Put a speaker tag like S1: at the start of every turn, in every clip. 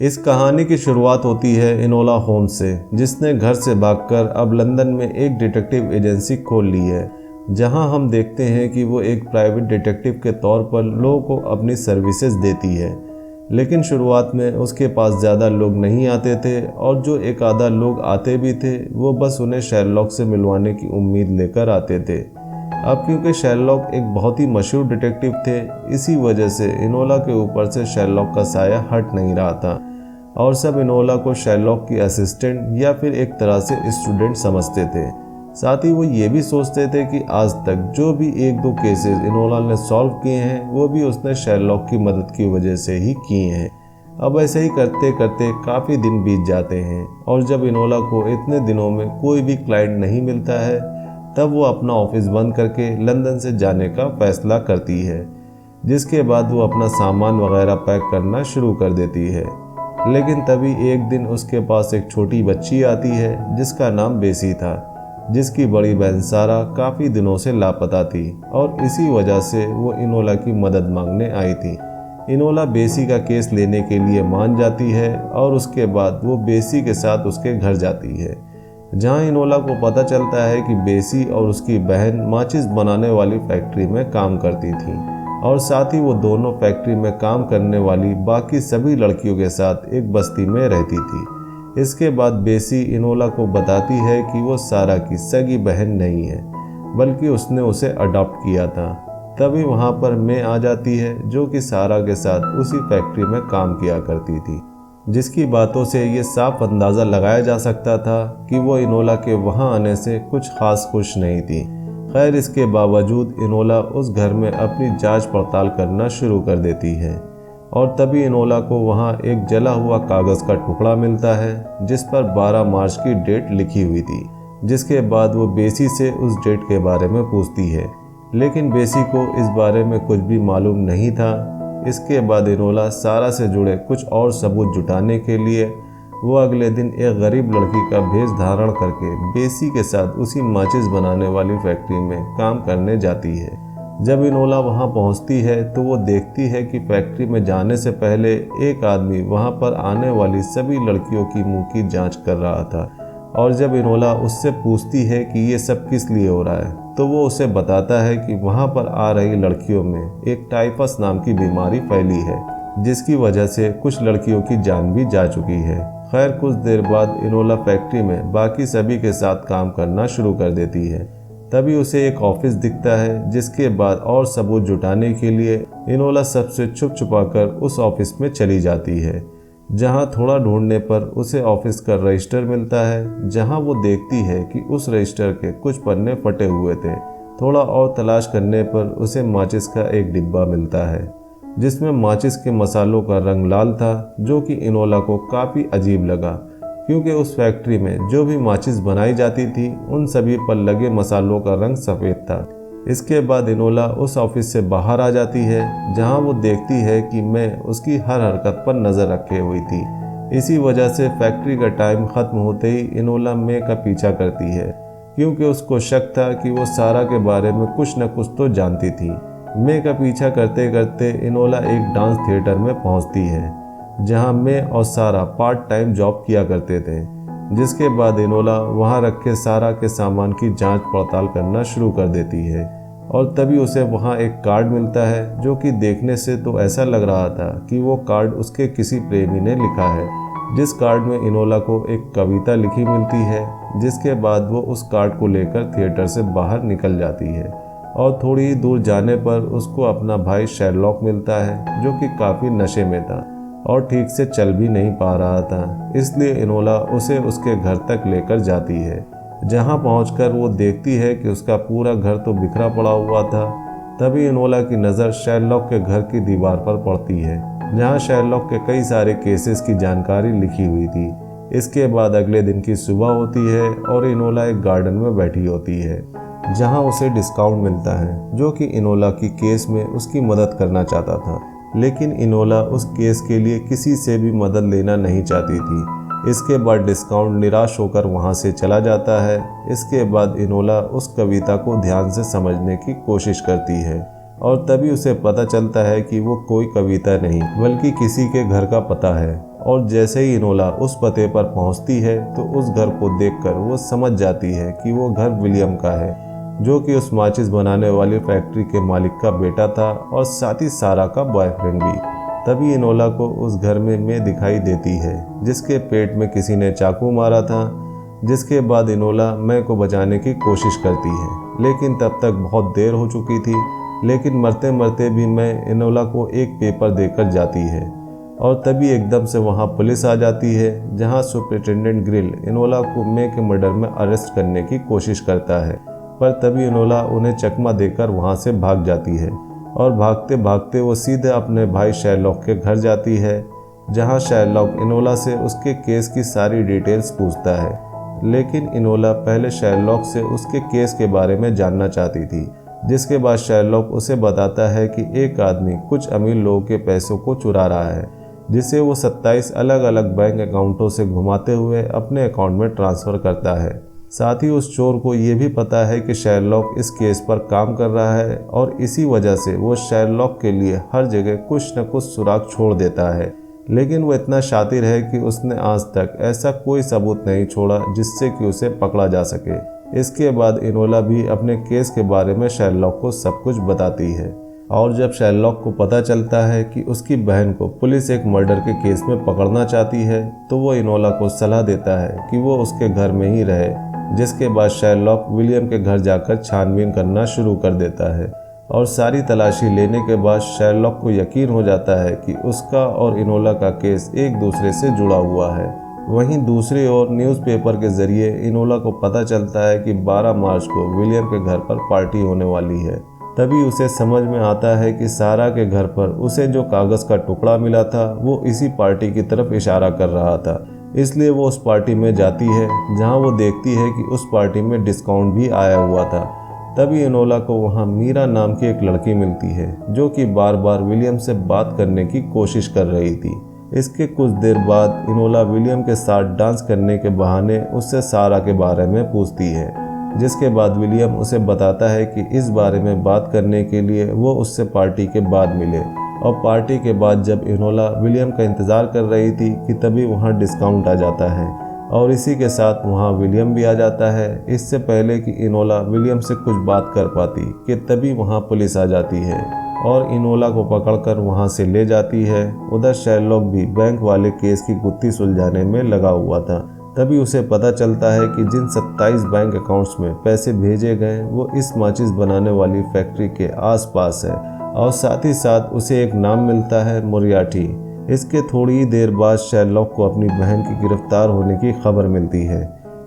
S1: इस कहानी की शुरुआत होती है इनोला होम्स से, जिसने घर से भागकर अब लंदन में एक डिटेक्टिव एजेंसी खोल ली है, जहां हम देखते हैं कि वो एक प्राइवेट डिटेक्टिव के तौर पर लोगों को अपनी सर्विसेज देती है। लेकिन शुरुआत में उसके पास ज़्यादा लोग नहीं आते थे, और जो एक आधा लोग आते भी थे वो बस उन्हें शेरलॉक से मिलवाने की उम्मीद लेकर आते थे। अब क्योंकि शेरलॉक एक बहुत ही मशहूर डिटेक्टिव थे, इसी वजह से इनोला के ऊपर से शेरलॉक का साया हट नहीं रहा था, और सब इनोला को शेरलॉक की असिस्टेंट या फिर एक तरह से स्टूडेंट समझते थे। साथ ही वो ये भी सोचते थे कि आज तक जो भी एक दो केसेस इनोला ने सॉल्व किए हैं वो भी उसने शेरलॉक की मदद की वजह से ही किए हैं। अब ऐसे ही करते करते काफ़ी दिन बीत जाते हैं, और जब इनोला को इतने दिनों में कोई भी क्लाइंट नहीं मिलता है, तब वो अपना ऑफिस बंद करके लंदन से जाने का फैसला करती है, जिसके बाद वो अपना सामान वगैरह पैक करना शुरू कर देती है। लेकिन तभी एक दिन उसके पास एक छोटी बच्ची आती है जिसका नाम बेसी था, जिसकी बड़ी बहन सारा काफ़ी दिनों से लापता थी, और इसी वजह से वो इनोला की मदद मांगने आई थी। इनोला बेसी का केस लेने के लिए मान जाती है, और उसके बाद वो बेसी के साथ उसके घर जाती है, जहां इनोला को पता चलता है कि बेसी और उसकी बहन माचिस बनाने वाली फैक्ट्री में काम करती थी, और साथ ही वो दोनों फैक्ट्री में काम करने वाली बाकी सभी लड़कियों के साथ एक बस्ती में रहती थी। इसके बाद बेसी इनोला को बताती है कि वो सारा की सगी बहन नहीं है, बल्कि उसने उसे अडॉप्ट किया था। तभी वहाँ पर मैं आ जाती है, जो कि सारा के साथ उसी फैक्ट्री में काम किया करती थी, जिसकी बातों से ये साफ अंदाज़ा लगाया जा सकता था कि वो इनोला के वहाँ आने से कुछ खास खुश नहीं थी। खैर, इसके बावजूद इनोला उस घर में अपनी जांच पड़ताल करना शुरू कर देती है, और तभी इनोला को वहाँ एक जला हुआ कागज़ का टुकड़ा मिलता है जिस पर 12 मार्च की डेट लिखी हुई थी। जिसके बाद वो बेसी से उस डेट के बारे में पूछती है, लेकिन बेसी को इस बारे में कुछ भी मालूम नहीं था। इसके बाद इनोला सारा से जुड़े कुछ और सबूत जुटाने के लिए वो अगले दिन एक गरीब लड़की का भेष धारण करके बेसी के साथ उसी माचिस बनाने वाली फैक्ट्री में काम करने जाती है। जब इनोला वहां पहुंचती है तो वो देखती है कि फैक्ट्री में जाने से पहले एक आदमी वहां पर आने वाली सभी लड़कियों की मुंह की जांच कर रहा था, और जब इनोला उससे पूछती है कि ये सब किस लिए हो रहा है, तो वो उसे बताता है कि वहां पर आ रही लड़कियों में एक टाइफस नाम की बीमारी फैली है, जिसकी वजह से कुछ लड़कियों की जान भी जा चुकी है। खैर, कुछ देर बाद इनोला फैक्ट्री में बाकी सभी के साथ काम करना शुरू कर देती है। तभी उसे एक ऑफिस दिखता है, जिसके बाद और सबूत जुटाने के लिए इनोला सबसे छुप छुपाकर उस ऑफिस में चली जाती है, जहां थोड़ा ढूंढने पर उसे ऑफिस का रजिस्टर मिलता है, जहां वो देखती है कि उस रजिस्टर के कुछ पन्ने फटे हुए थे। थोड़ा और तलाश करने पर उसे माचिस का एक डिब्बा मिलता है, जिसमें माचिस के मसालों का रंग लाल था, जो कि इनोला को काफ़ी अजीब लगा, क्योंकि उस फैक्ट्री में जो भी माचिस बनाई जाती थी उन सभी पर लगे मसालों का रंग सफ़ेद था। इसके बाद इनोला उस ऑफिस से बाहर आ जाती है, जहां वो देखती है कि मैं उसकी हर हरकत पर नज़र रखे हुई थी। इसी वजह से फैक्ट्री का टाइम ख़त्म होते ही इनोला मैं का पीछा करती है, क्योंकि उसको शक था कि वो सारा के बारे में कुछ न कुछ तो जानती थी। मैं का पीछा करते करते इनोला एक डांस थिएटर में पहुंचती है, जहां मैं और सारा पार्ट टाइम जॉब किया करते थे। जिसके बाद इनोला वहां रखे सारा के सामान की जांच पड़ताल करना शुरू कर देती है, और तभी उसे वहां एक कार्ड मिलता है, जो कि देखने से तो ऐसा लग रहा था कि वो कार्ड उसके किसी प्रेमी ने लिखा है। जिस कार्ड में इनोला को एक कविता लिखी मिलती है, जिसके बाद वो उस कार्ड को लेकर थिएटर से बाहर निकल जाती है, और थोड़ी ही दूर जाने पर उसको अपना भाई शेरलॉक मिलता है, जो कि काफ़ी नशे में था और ठीक से चल भी नहीं पा रहा था। इसलिए इनोला उसे उसके घर तक लेकर जाती है, जहां पहुंचकर वो देखती है कि उसका पूरा घर तो बिखरा पड़ा हुआ था। तभी इनोला की नज़र शेरलॉक के घर की दीवार पर पड़ती है, जहां शेरलॉक के कई सारे केसेस की जानकारी लिखी हुई थी। इसके बाद अगले दिन की सुबह होती है, और इनोला एक गार्डन में बैठी होती है, जहां उसे डिस्काउंट मिलता है, जो कि इनोला की केस में उसकी मदद करना चाहता था। लेकिन इनोला उस केस के लिए किसी से भी मदद लेना नहीं चाहती थी। इसके बाद डिस्काउंट निराश होकर वहां से चला जाता है। इसके बाद इनोला उस कविता को ध्यान से समझने की कोशिश करती है, और तभी उसे पता चलता है कि वो कोई कविता नहीं बल्कि किसी के घर का पता है। और जैसे ही इनोला उस पते पर पहुंचती है तो उस घर को देखकर वो समझ जाती है कि वो घर विलियम का है, जो कि उस माचिस बनाने वाली फैक्ट्री के मालिक का बेटा था और साथ ही सारा का बॉयफ्रेंड भी। तभी इनोला को उस घर में मे दिखाई देती है, जिसके पेट में किसी ने चाकू मारा था। जिसके बाद इनोला मे को बचाने की कोशिश करती है, लेकिन तब तक बहुत देर हो चुकी थी। लेकिन मरते मरते भी मे इनोला को एक पेपर देकर जाती है और तभी एकदम से वहां पुलिस आ जाती है, जहां सुपरिटेंडेंट ग्रिल इनोला को मे के मर्डर में अरेस्ट करने की कोशिश करता है। पर तभी इनोला उन्हें चकमा देकर वहां से भाग जाती है और भागते भागते वो सीधे अपने भाई शेरलॉक के घर जाती है, जहां शेरलॉक इनोला से उसके केस की सारी डिटेल्स पूछता है। लेकिन इनोला पहले शेरलॉक से उसके केस के बारे में जानना चाहती थी, जिसके बाद शेरलॉक उसे बताता है कि एक आदमी कुछ अमीर लोगों के पैसों को चुरा रहा है, जिसे वो 27 अलग अलग बैंक अकाउंटों से घुमाते हुए अपने अकाउंट में ट्रांसफ़र करता है। साथ ही उस चोर को ये भी पता है कि शेरलॉक इस केस पर काम कर रहा है और इसी वजह से वो शेरलॉक के लिए हर जगह कुछ न कुछ सुराग छोड़ देता है। लेकिन वो इतना शातिर है कि उसने आज तक ऐसा कोई सबूत नहीं छोड़ा जिससे कि उसे पकड़ा जा सके। इसके बाद इनोला भी अपने केस के बारे में शेरलॉक को सब कुछ बताती है और जब शेरलॉक को पता चलता है कि उसकी बहन को पुलिस एक मर्डर के केस में पकड़ना चाहती है, तो वो इनोला को सलाह देता है कि वो उसके घर में ही रहे। जिसके बाद शेरलॉक विलियम के घर जाकर छानबीन करना शुरू कर देता है और सारी तलाशी लेने के बाद शेरलॉक को यकीन हो जाता है कि उसका और इनोला का केस एक दूसरे से जुड़ा हुआ है। वहीं दूसरी ओर न्यूज़पेपर के जरिए इनोला को पता चलता है कि 12 मार्च को विलियम के घर पर पार्टी होने वाली है। तभी उसे समझ में आता है कि सारा के घर पर उसे जो कागज़ का टुकड़ा मिला था वो इसी पार्टी की तरफ इशारा कर रहा था। इसलिए वो उस पार्टी में जाती है, जहां वो देखती है कि उस पार्टी में डिस्काउंट भी आया हुआ था। तभी इनोला को वहां मीरा नाम की एक लड़की मिलती है, जो कि बार बार विलियम से बात करने की कोशिश कर रही थी। इसके कुछ देर बाद इनोला विलियम के साथ डांस करने के बहाने उससे सारा के बारे में पूछती है, जिसके बाद विलियम उसे बताता है कि इस बारे में बात करने के लिए वो उससे पार्टी के बाद मिले। और पार्टी के बाद जब इनोला विलियम का इंतज़ार कर रही थी कि तभी वहाँ डिस्काउंट आ जाता है और इसी के साथ वहाँ विलियम भी आ जाता है। इससे पहले कि इनोला विलियम से कुछ बात कर पाती कि तभी वहाँ पुलिस आ जाती है और इनोला को पकड़कर वहाँ से ले जाती है। उधर शेरलॉक भी बैंक वाले केस की गुत्थी सुलझाने में लगा हुआ था। तभी उसे पता चलता है कि जिन 27 बैंक अकाउंट्स में पैसे भेजे गए वो इस माचिस बनाने वाली फैक्ट्री के आसपास है और साथ ही साथ उसे एक नाम मिलता है, मोरियार्टी। इसके थोड़ी ही देर बाद शेरलॉक को अपनी बहन की गिरफ्तार होने की खबर मिलती है,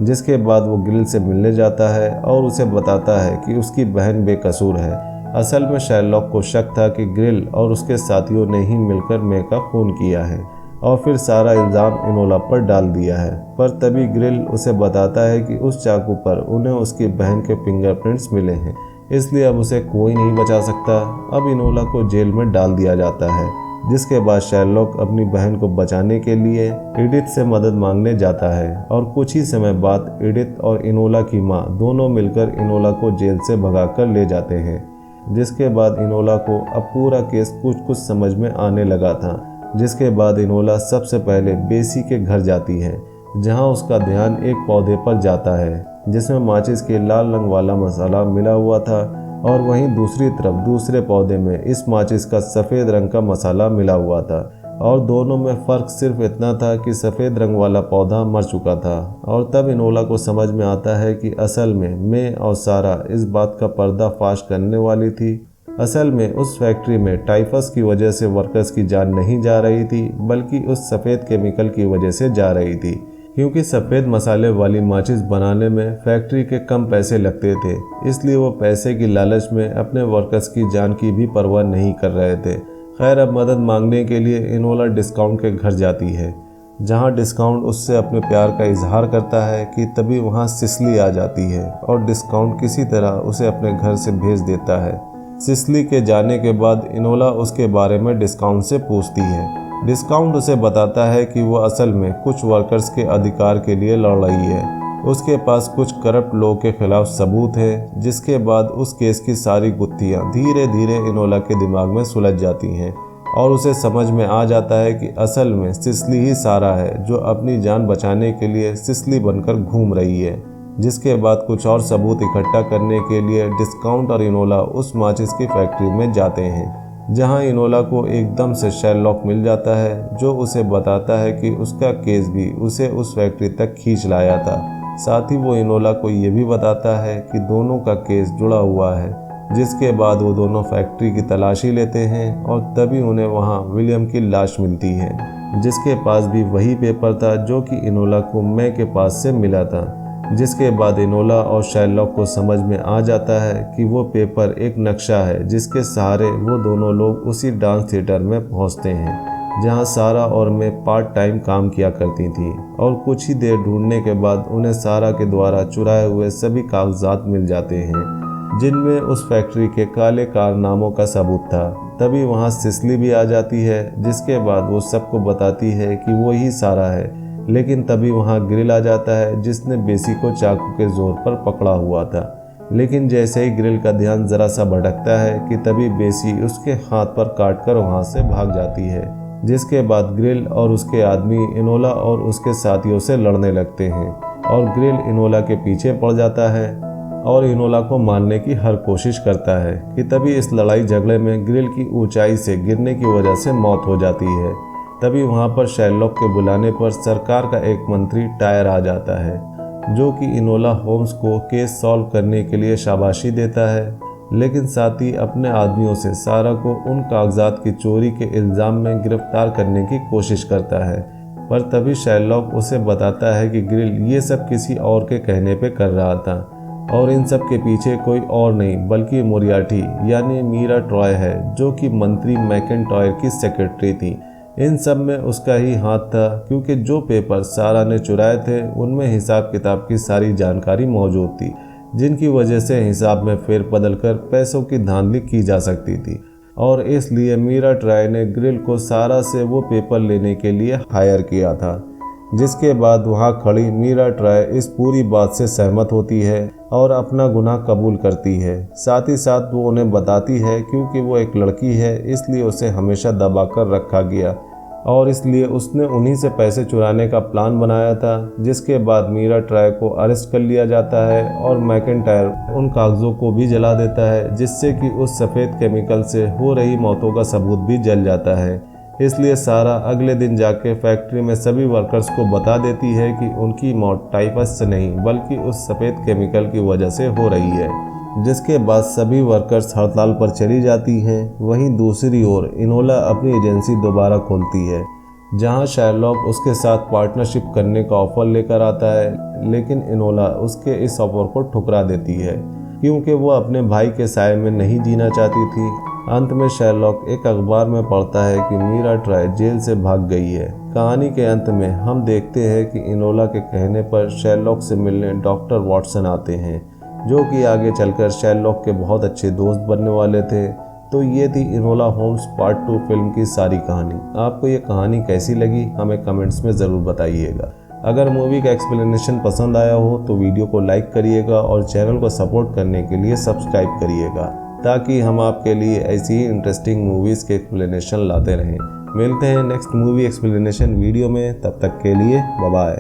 S1: जिसके बाद वो ग्रिल से मिलने जाता है और उसे बताता है कि उसकी बहन बेकसूर है। असल में शेरलॉक को शक था कि ग्रिल और उसके साथियों ने ही मिलकर मे का खून किया है और फिर सारा इल्ज़ाम इनोला पर डाल दिया है। पर तभी ग्रिल उसे बताता है कि उस चाकू पर उन्हें उसकी बहन के फिंगरप्रिंट्स मिले हैं, इसलिए अब उसे कोई नहीं बचा सकता। अब इनोला को जेल में डाल दिया जाता है, जिसके बाद शेरलॉक अपनी बहन को बचाने के लिए एडिथ से मदद मांगने जाता है और कुछ ही समय बाद एडिथ और इनोला की मां दोनों मिलकर इनोला को जेल से भगाकर ले जाते हैं। जिसके बाद इनोला को अब पूरा केस कुछ कुछ समझ में आने लगा था। जिसके बाद इनोला सबसे पहले बेसी के घर जाती है, जहां उसका ध्यान एक पौधे पर जाता है जिसमें माचिस के लाल रंग वाला मसाला मिला हुआ था और वहीं दूसरी तरफ दूसरे पौधे में इस माचिस का सफ़ेद रंग का मसाला मिला हुआ था और दोनों में फ़र्क सिर्फ इतना था कि सफ़ेद रंग वाला पौधा मर चुका था। और तब इनोला को समझ में आता है कि असल में मे और सारा इस बात का पर्दाफाश करने वाली थी। असल में उस फैक्ट्री में टाइफस की वजह से वर्कर्स की जान नहीं जा रही थी, बल्कि उस सफ़ेद केमिकल की वजह से जा रही थी, क्योंकि सफ़ेद मसाले वाली माचिस बनाने में फैक्ट्री के कम पैसे लगते थे। इसलिए वो पैसे की लालच में अपने वर्कर्स की जान की भी परवाह नहीं कर रहे थे। खैर, अब मदद मांगने के लिए इनोला डिस्काउंट के घर जाती है, जहां डिस्काउंट उससे अपने प्यार का इजहार करता है कि तभी वहां सिसली आ जाती है और डिस्काउंट किसी तरह उसे अपने घर से भेज देता है। सिसली के जाने के बाद इनोला उसके बारे में डिस्काउंट से पूछती है। डिस्काउंट उसे बताता है कि वो असल में कुछ वर्कर्स के अधिकार के लिए लड़ रही है। उसके पास कुछ करप्ट लोगों के खिलाफ सबूत है। जिसके बाद उस केस की सारी गुत्थियां धीरे धीरे इनोला के दिमाग में सुलझ जाती हैं। और उसे समझ में आ जाता है कि असल में सिसली ही सारा है जो अपनी जान बचाने के लिए सिसली बनकर घूम रही है। जिसके बाद कुछ और सबूत इकट्ठा करने के लिए डिस्काउंट और इनोला उस माचिस की फैक्ट्री में जाते हैं, जहां इनोला को एकदम से शेरलॉक मिल जाता है जो उसे बताता है कि उसका केस भी उसे उस फैक्ट्री तक खींच लाया था। साथ ही वो इनोला को ये भी बताता है कि दोनों का केस जुड़ा हुआ है। जिसके बाद वो दोनों फैक्ट्री की तलाशी लेते हैं और तभी उन्हें वहाँ विलियम की लाश मिलती है, जिसके पास भी वही पेपर था जो कि इनोला को मै के पास से मिला था। जिसके बाद इनोला और शेरलॉक को समझ में आ जाता है कि वो पेपर एक नक्शा है जिसके सहारे वो दोनों लोग उसी डांस थिएटर में पहुंचते हैं जहां सारा और मैं पार्ट टाइम काम किया करती थी। और कुछ ही देर ढूंढने के बाद उन्हें सारा के द्वारा चुराए हुए सभी कागजात मिल जाते हैं जिनमें उस फैक्ट्री के काले कारनामों का सबूत था। तभी वहां सिसली भी आ जाती है, जिसके बाद वो सबको बताती है कि वो ही सारा है। लेकिन तभी वहां ग्रिल आ जाता है जिसने बेसी को चाकू के जोर पर पकड़ा हुआ था। लेकिन जैसे ही ग्रिल का ध्यान जरा सा भटकता है कि तभी बेसी उसके हाथ पर काटकर वहां से भाग जाती है। जिसके बाद ग्रिल और उसके आदमी इनोला और उसके साथियों से लड़ने लगते हैं और ग्रिल इनोला के पीछे पड़ जाता है और इनोला को मारने की हर कोशिश करता है कि तभी इस लड़ाई झगड़े में ग्रिल की ऊंचाई से गिरने की वजह से मौत हो जाती है। तभी वहां पर शेरलॉक के बुलाने पर सरकार का एक मंत्री टायर आ जाता है जो कि इनोला होम्स को केस सॉल्व करने के लिए शाबाशी देता है, लेकिन साथ ही अपने आदमियों से सारा को उन कागजात की चोरी के इल्ज़ाम में गिरफ्तार करने की कोशिश करता है। पर तभी शेरलॉक उसे बताता है कि ग्रिल ये सब किसी और के कहने पे कर रहा था और इन सब के पीछे कोई और नहीं बल्कि मोरियार्टी यानी मीरा ट्रॉय है जो कि मंत्री मैकेंटायर की सेक्रेटरी थी। इन सब में उसका ही हाथ था क्योंकि जो पेपर सारा ने चुराए थे उनमें हिसाब किताब की सारी जानकारी मौजूद थी, जिनकी वजह से हिसाब में फेरबदल कर पैसों की धांधली की जा सकती थी। और इसलिए मीरा ट्रॉय ने ग्रिल को सारा से वो पेपर लेने के लिए हायर किया था। जिसके बाद वहां खड़ी मीरा ट्रॉय इस पूरी बात से सहमत होती है और अपना गुनाह कबूल करती है। साथ ही साथ वो उन्हें बताती है क्योंकि वो एक लड़की है इसलिए उसे हमेशा दबाकर रखा गया और इसलिए उसने उन्हीं से पैसे चुराने का प्लान बनाया था। जिसके बाद मीरा ट्रॉय को अरेस्ट कर लिया जाता है और मैकेंटायर उन कागजों को भी जला देता है जिससे कि उस सफ़ेद केमिकल से हो रही मौतों का सबूत भी जल जाता है। इसलिए सारा अगले दिन जाके फैक्ट्री में सभी वर्कर्स को बता देती है कि उनकी मौत टाइफस से नहीं बल्कि उस सफ़ेद केमिकल की वजह से हो रही है। जिसके बाद सभी वर्कर्स हड़ताल पर चली जाती हैं। वहीं दूसरी ओर इनोला अपनी एजेंसी दोबारा खोलती है जहां शेरलॉक उसके साथ पार्टनरशिप करने का ऑफर लेकर आता है, लेकिन इनोला उसके इस ऑफर को ठुकरा देती है क्योंकि वो अपने भाई के साए में नहीं जीना चाहती थी। अंत में शेरलॉक एक अखबार में पढ़ता है कि मीरा ट्रॉय जेल से भाग गई है। कहानी के अंत में हम देखते हैं कि इनोला के कहने पर शेरलॉक से मिलने डॉक्टर वॉटसन आते हैं जो कि आगे चलकर शेरलॉक के बहुत अच्छे दोस्त बनने वाले थे। तो ये थी इनोला होम्स पार्ट 2 फिल्म की सारी कहानी। आपको ये कहानी कैसी लगी हमें कमेंट्स में ज़रूर बताइएगा। अगर मूवी का एक्सप्लेनेशन पसंद आया हो तो वीडियो को लाइक करिएगा और चैनल को सपोर्ट करने के लिए सब्सक्राइब करिएगा ताकि हम आपके लिए ऐसी ही इंटरेस्टिंग मूवीज़ के एक्सप्लेनेशन लाते रहें। मिलते हैं नेक्स्ट मूवी एक्सप्लेनेशन वीडियो में, तब तक के लिए बाय बाय।